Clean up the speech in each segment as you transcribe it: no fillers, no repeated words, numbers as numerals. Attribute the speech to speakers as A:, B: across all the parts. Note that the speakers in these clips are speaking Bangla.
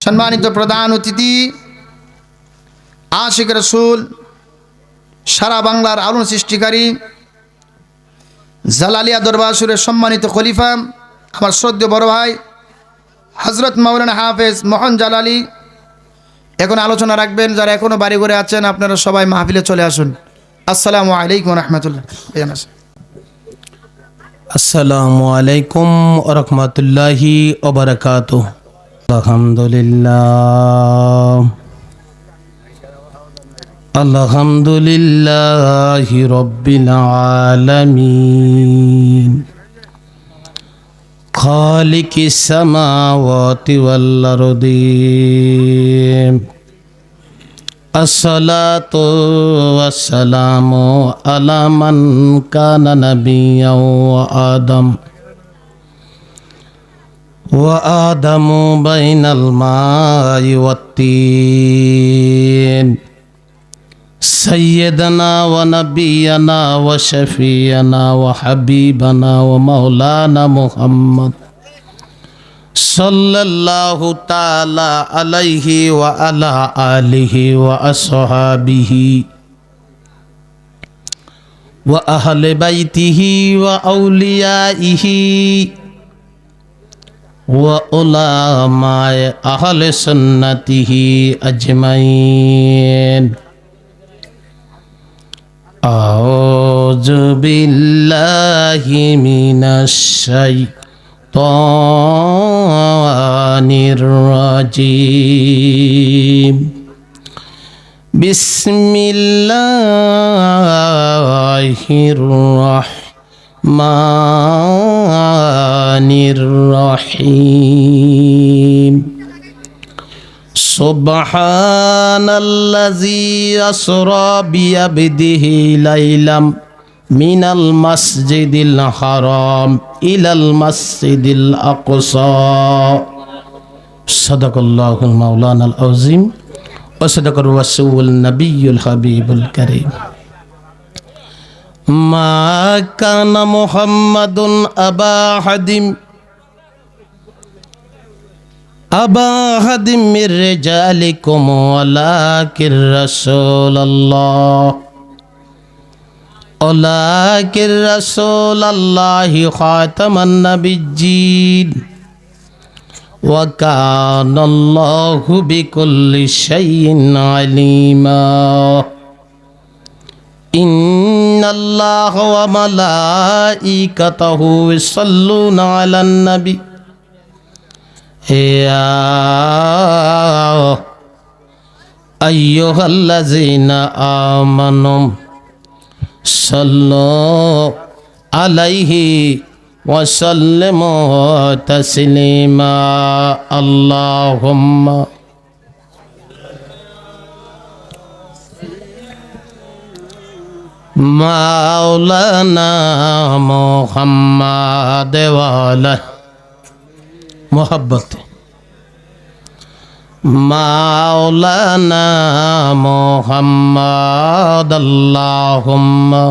A: সম্মানিত প্রধান অতিথি, আশিক রাসূল, সারা বাংলার আলোড়ন সৃষ্টিকারী, জালালিয়া দরবারের সম্মানিত খলিফা, আমার শ্রদ্ধেয় বড় ভাই হযরত মাওলানা হাফেজ মোহন জালালি এখন আলোচনা রাখবেন। যারা এখনো বাড়ি ঘরে আছেন আপনারা সবাই মাহফিলে চলে আসুন। আসসালামু আলাইকুম ওয়া রাহমাতুল্লাহ।
B: আসসালামু আলাইকুম ওয়া রাহমাতুল্লাহি ওয়া বারাকাতুহু। আলহামদুলিল্লাহি রাব্বিল আলামিন খালিকিস সামাওয়াতি ওয়াল আরদি। আসসালাতু ওয়াসসালামু আলা মান কানা নাবিয়্যাও ওয়া আদামু বাইনাল মাই ওয়াত-তিন। সাইয়্যিদানা ওয়া নাবিয়্যানা ওয়া শাফিয়ানা ওয়া হাবিবানা ওয়া মাওলানা মুহাম্মদ সাল্লাল্লাহু তাআলা আলাইহি ওয়া আলা আলিহি ওয়া আসহাবিহি ওয়া আহলি বাইতিহি ওয়া আউলিয়াইহি ওয়া উলামায়ে আহলে সুন্নাতিহি আজমাইন। আউযু বিল্লাহি মিনাশ শাইতানির রাজিম। বিসমিল্লাহির রাহমানির রহিম। সুবহানাল্লাযী আসরা বিআবদিহি লাইলাম মিনাল মাসজিদিল হারাম ইলাল মাসজিদিল আকসা। সাদাকাল্লাহুল মাওলানাল আযীম ওয়া সাদাকার রাসূলুন নবিয়্যুল হাবিবুল কারীম। মা কানা মুহাম্মাদুন আবা হাদিম মির রিজালিকুম ওয়ালাকির রাসূলুল্লাহি খাতামান নাবিয়্যিন ওয়া কানাল্লাহু বিকুল্লি শাইইন আলিমা। ইন্নাল্লাহা ওয়া মালাইকাতাহু ইউসাল্লুনা আলান নাবী ইয়া আইয়ুহাল্লাযীনা আমানু সাল্লু আলাইহি ওয়া সাল্লিমু তাসলিমা। আল্লাহুম্মা মাওলানা মুহাম্মাদ ওয়া আলা মুহাব্বত মাওলানা মুহাম্মাদ। আল্লাহুম্মা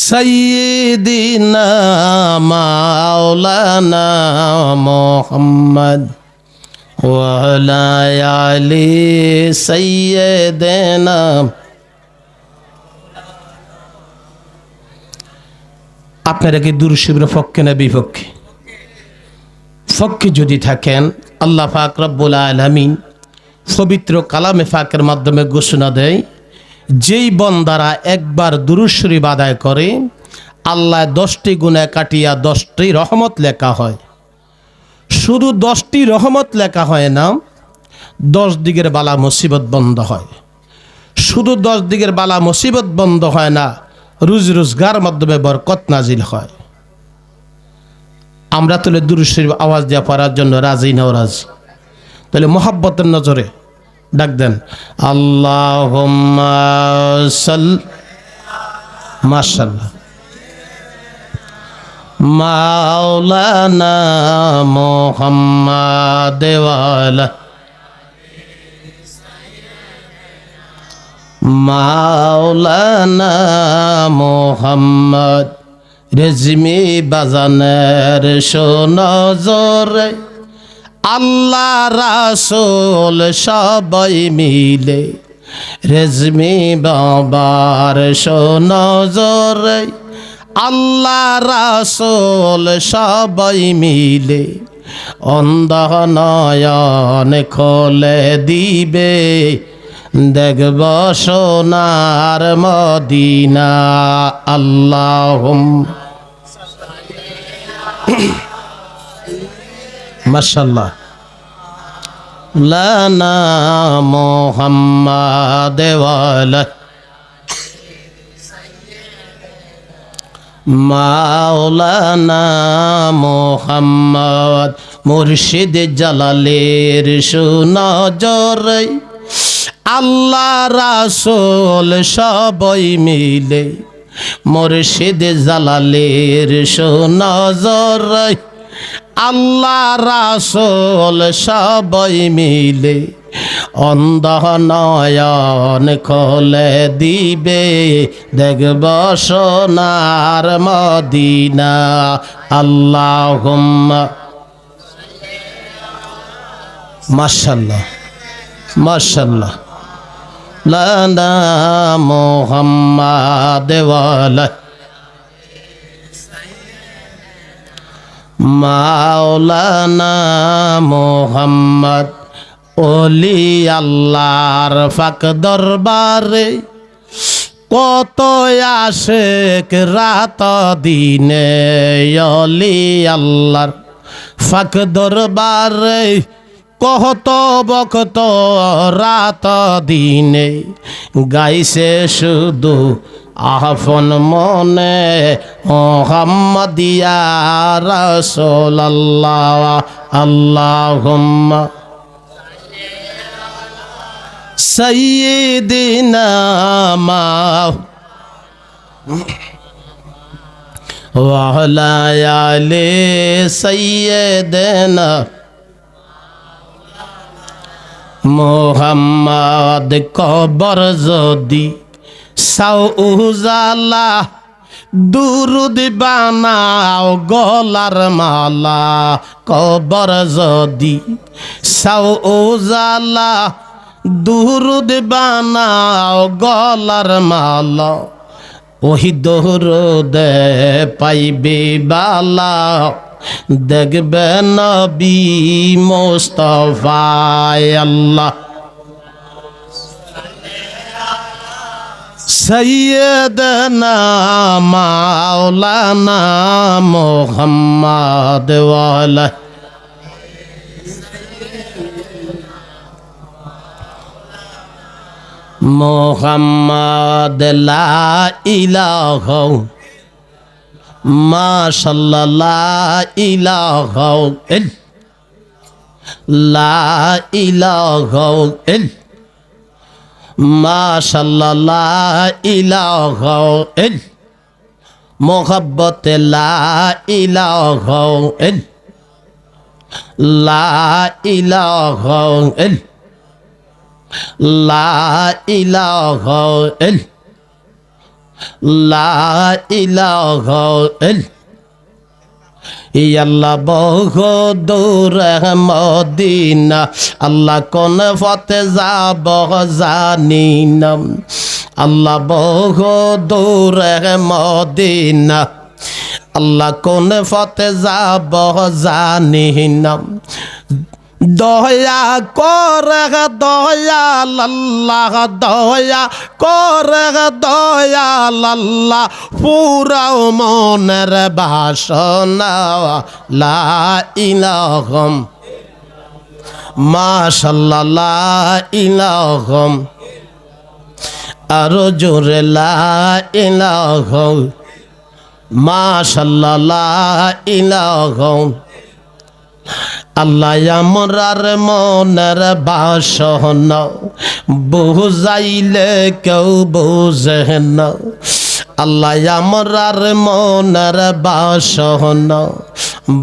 B: সাইয়্যিদিনা মাওলানা মুহাম্মাদ ওয়া আলা আলি সাইয়্যিদিনা। আপনারা কি দুরূদ শরীফের পক্ষে না বিপক্ষে? পক্ষে যদি থাকেন আল্লাহ পাক রব্বুল আলামিন পবিত্র কালামে পাকের মাধ্যমে ঘোষণা দেয়, যেই বান্দারা একবার দুরূদ শরীফ আদায় করে আল্লাহ 10টি গুনাহ কাটিয়া 10টি রহমত লেখা হয়। শুধু 10টি রহমত লেখা হয় না, 10 দিকের বালা মুসিবত বন্ধ হয়। শুধু 10 দিকের বালা মুসিবত বন্ধ হয় না, রুজি রোজগার মাধ্যমে বরকত নাজিল হয়। আমরা তাহলে দুরূদ শরীফ আওয়াজ দেওয়া পড়ার জন্য রাজি না রাজি? তাহলে মোহাব্বতের নজরে ডাক দেন, আল্লাহুম্মা সাল্লি। মাশাআল্লাহ। মাওলানা মুহাম্মাদ ওয়া আলা মাওলানা মুহাম্মদ। রেজমি বাজানের সোনজরে আল্লাহ রাসূল সবাই মিলে রেজমি বাবার সোনজরে আল্লাহ রাসূল সবাই মিলে অন্ধ নয়ন খোলে দিবে দেখব সোনার মদিনা আল্লাহুম্মা মাশাআল্লাহ লানা মুহাম্মাদ ওয়ালা মাওলানা মুহাম্মদ মুর্শিদ জালালের সুনজরে আল্লাহ রাসূল সবাই মিলে মুর্শিদ জালালের সুনজরে আল্লাহ রাসূল সবাই মিলে অন্ধ নয়ন খোলে দিবে দেখব সোনার মদিনা আল্লাহুম্মা মাশাআল্লাহ মাশাআল্লাহ লানা মুহাম্মাদ ওয়ালা মাওলানা মুহাম্মদ ওলি আল্লাহর ফাক দরবারে কত আশিক রাত দিনে ওলি আল্লাহর ফাক দরবারে কত বকত রাত দিনে গাইছে শুধু আহফন মনে মুহাম্মাদিয়া রাসূলুল্লাহ আল্লাহুম্মা সাইয়্যিদিনা ওয়া আলা আলি সাইয়্যিদিনা মুহাম্মদ কবর যদি সাউজালা দুরুদ বানাও গলার মালা কবর যদি সাউজালা দুরুদ বানাও গলার মালা ওহি দরুদে পাইবে বালা দেখবে নবী মুস্তাফা আল্লাহ সাইয়্যিদনা মাওলানা মুহাম্মদ ওয়ালা মুহাম্মদ লা ইলাহা মাশাআল্লাহ লা ইলাহা লা ইলাহা মাশাআল্লাহ লা ইলাহা মোহাব্বত লা ইলাহা লা ইলাহা লা ইলাহা লা ইলাহা আল্লাহ বহু দূর মদিনা আল্লাহ কোন পথে যাব জানি না আল্লাহ বহু দূর মদিনা আল্লাহ কোন পথে যাব জানি না দয়া করে দয়াল আল্লাহ দয়া করে দয়াল আল্লাহ পুরাও মনের বাসনা লা ইলাহা মাশাআল্লাহ লা ইলাহা আরো জোরে লা ইলাহা মাশাআল্লাহ লা ইলাহা আল্লাহ আমরার মনের বাসনা বুঝাইলে কেউ বুঝে না আল্লাহ আমরার মনের বাসনা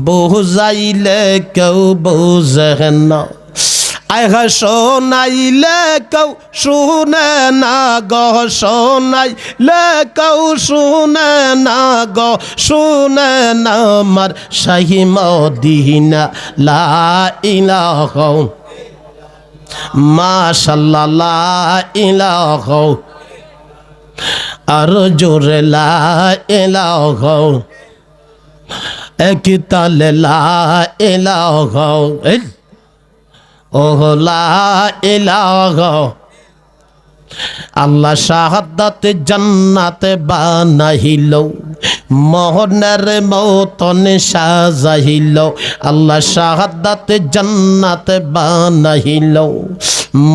B: বুঝাইলে কেউ বুঝে না আয় শোনাইলে কেউ শুনে না গো, শোনাইলে কেউ শুনে না গো, শুনে না আমার শাহি মদিনা লা ইলাহা মাশাআল্লাহ লা ইলাহা আর জোরে লা ইলাহা এক তালে লা ইলাহা ও লা ইলাহা আল্লাহ শাহাদাত জান্নাতে বানাইল, মোহনের মতন সাজাইল। আল্লাহ শাহাদাত জান্নাতে বানাইল,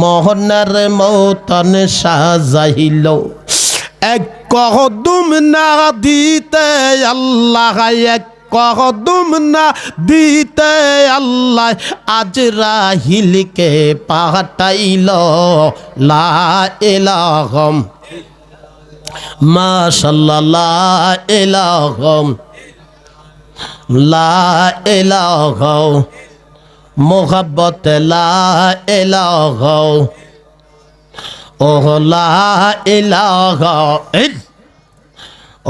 B: মোহনের মতন সাজাইল। এক কদম না দিতে আল্লাহ, এক কদম না দিতে আল্লাহ আজরাইলকে পাঠাইল। লা ইলাহা মাশাআল্লাহ লা ইলাহা লা ইলাহা মুহাব্বত লা ইলাহা ও লা ইলাহা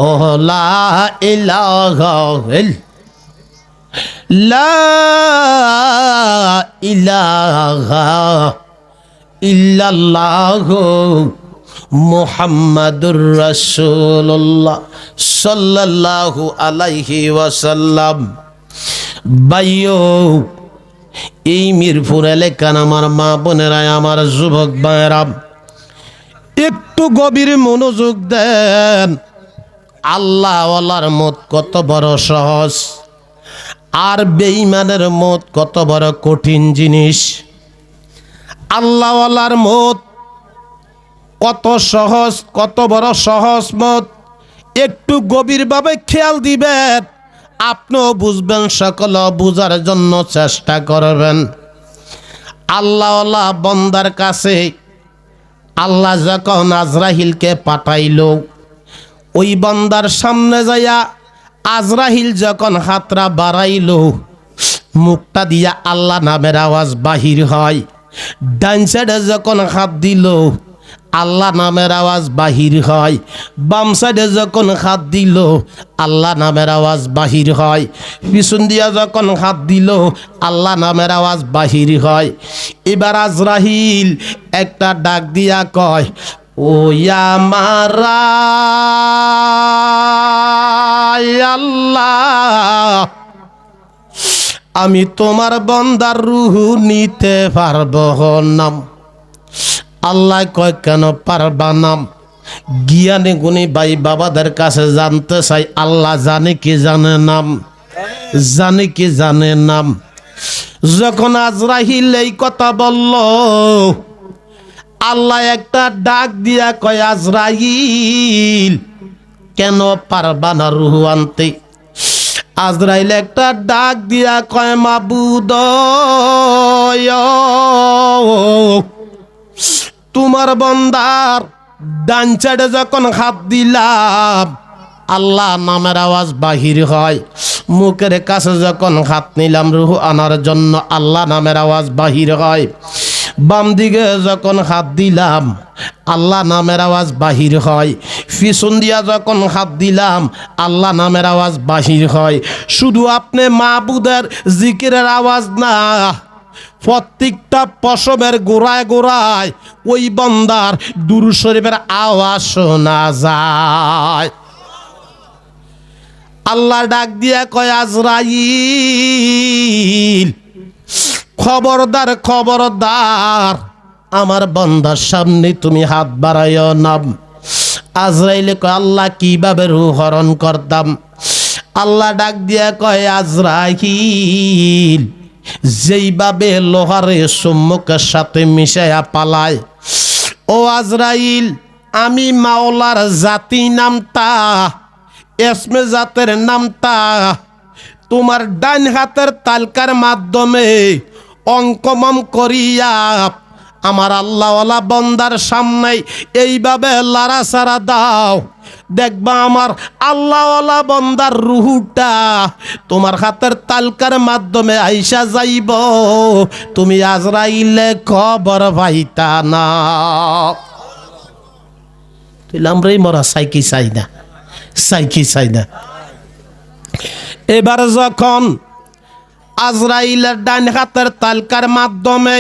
B: ও লা ইলাহা লা ইলাহা ইল্লাল্লাহু মুহাম্মাদুর রাসূলুল্লাহ সাল্লাল্লাহু আলাইহি ওয়াসাল্লাম। ভাইও, এই মিরপুর এলাকার আমার মা বোনেরা, আমার যুবক ভাইয়েরা, একটু গভীর মনোযোগ দেন। আল্লাহ ওয়ালার মত কত বড় সহজ, আর বেঈমানের মত কত বড় কঠিন জিনিস। আল্লাহ ওয়ালার মত কত সহজ, কত বড় সহজ মত, একটু গভীরভাবে খেয়াল দিবেন, আপনিও বুঝবেন, সকল বুঝার জন্য চেষ্টা করবেন। আল্লাহ ওয়ালা বান্দার কাছে আল্লাহ যখন আজরাইলকে পাঠাইল, ওই বান্দার সামনে যাইয়া আজরাইল যখন হাতরা বাড়াইল, মুখটা দিয়া আল্লাহ নামের আওয়াজ বাহির হয়। ডান সাইডে যখন হাত দিল, আল্লাহ নামের আওয়াজ বাহির হয়। বাম সাইডে যখন হাত দিল, আল্লাহ নামের আওয়াজ বাহির হয়। পিছন দিয়া যখন হাত দিল, আল্লাহ নামের আওয়াজ বাহির হয়। এবার আজরাইল একটা ডাক দিয়া কয়, ও আমার আল্লাহ, আমি তোমার বান্দার রূহ নিতে পারবো না। আল্লাহ কয়, কেন পারবা না? জ্ঞানী গুণী ভাই বাবাদের কাছে জানতে চাই, আল্লাহ জানে কি জানে নাম, জানে কি জানে নাম। যখন আজরাইল এই কথা বলল, আল্লাহ একটা ডাক দিয়া কয়, আজরাইল কেন পারবা না রূহ আনতে? আজরাইল একটা ডাক দিয়া কয়, মাবুদ তোমার বান্দার ডান সাইডে যখন হাত দিলাম, আল্লাহ নামের আওয়াজ বাহির হয়। মুখের কাছে যখন হাত নিলাম রূহ আনার জন্য, আল্লাহ নামের আওয়াজ বাহির হয়। বাম দিকে যখন হাত দিলাম, আল্লাহ নামের আওয়াজ বাহির হয়। পিছন দিয়া যখন হাত দিলাম, আল্লাহ নামের আওয়াজ বাহির হয়। শুধু আপনি মাবুদের জিকিরের আওয়াজ না, প্রত্যেকটা পশমের গোড়ায় গোড়ায় ওই বান্দার দুরূদ শরীফের আওয়াজ শোনা যায়। আল্লাহ ডাক দিয়া কয়, আজরাইল খবরদার, খবরদার, আমার বান্দার সামনে তুমি হাত বাড়াইও না। আজরাইল কয়, আল্লাহ কিভাবে রূহ হরণ করতাম? আল্লাহ ডাক দিয়া কয়, আজরাইল যেইভাবে লোহারে সম্মুখের সাথে মিশাইয়া পালায়, ও আজরাইল আমি মাওলার জাতি নামটা, এসমে জাতের নামটা তোমার ডান হাতের তালকার মাধ্যমে অঙ্কমম করিয়া আমার আল্লাহওয়ালা বন্দার সামনে এইভাবে লাড়াচাড়া দাও। দেখবা আমার আল্লাহওয়ালা বন্দার রুহুটা তোমার হাতের তালকার মাধ্যমে আইসা যাইব, তুমি আজরাইলে খবর পাইতা না। তাইলে আমরাই মরা সাইকি চাই না, সাইকি চাই না। এবার যখন আজরাইলের ডান হাতের তালকার মাধ্যমে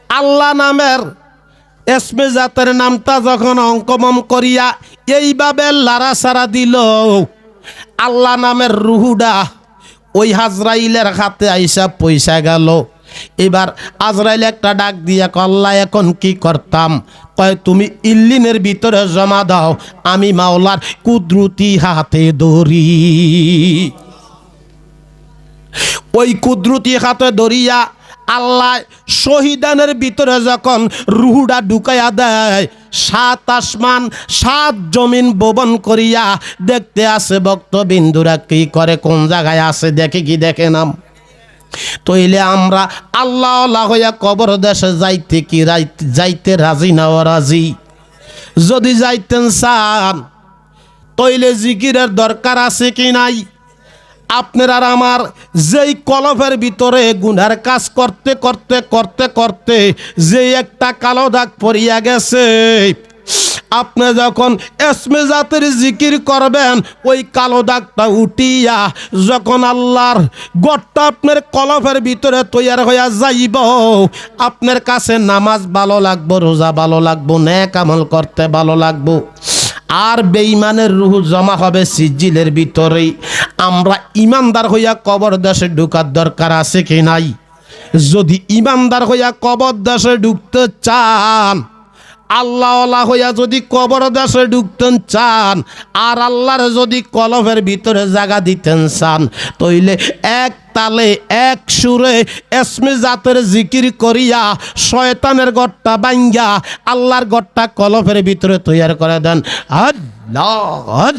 B: আল্লাহ নামের এসমে জাতের নামটা যখন অঙ্কমম করিয়া এইভাবে লাড়াছাড়া দিল, আল্লাহ নামের রুহুডা ওই আজরাইলের হাতে আইসা পয়সা গেল। এবার আজরাইল একটা ডাক দিয়া কল্লা এখন কি করতাম? কয় তুমি ইল্লিনের ভিতরে জমা দাও, আমি মাওলার কুদরতি হাতে ধরি। ওই কুদরতি হাতে ধরিয়া আল্লাহ শহীদানের ভিতরে যখন রুহুডা ঢুকাইয়া দেয়, 7 আসমান 7 জমিন ভবন করিয়া দেখতে আসে ভক্তবিন্দুরা কি করে, কোন জায়গায় আছে দেখে কি দেখে নাম। তইলে আমরা আল্লাহ আল্লাহ হইয়া কবর দেশে যাইতে কি যাইতে রাজি না রাজি? যদি যাইতেন চান তইলে জিকিরের দরকার আছে কি নাই? আপনার আর আমার যেই কলফের ভিতরে গুনার কাজ করতে করতে করতে করতে যে একটা কালো দাগ পড়িয়া গেছে, আপনি যখন এসমে জাতের জিকির করবেন ওই কালো দাগটা উঠিয়া যখন আল্লাহর গড়টা আপনার কলফের ভিতরে তৈয়ার হইয়া যাইব, আপনার কাছে নামাজ ভালো লাগবো, রোজা ভালো লাগবো, নেক আমল করতে ভালো লাগবো। আর বেঈমানের রূহ জমা হবে সিজিলের ভিতরেই। আমরা ইমানদার হইয়া কবর দেশে ঢুকার দরকার আছে কি নাই? যদি ইমানদার হইয়া কবর দেশে ঢুকতে চান, আল্লাহওয়ালা হইয়া যদি কবর দেশে ঢুকতেন চান, আর আল্লাহর যদি কলবের ভিতরে জায়গা দিতেন চান, তইলে এক তালে এক সুরে এসমে জাতের জিকির করিয়া শয়তানের গড়টা ভাঙ্গা আল্লাহর গড়টা কলবের ভিতরে তৈয়ার করে দেন। আল্লাহ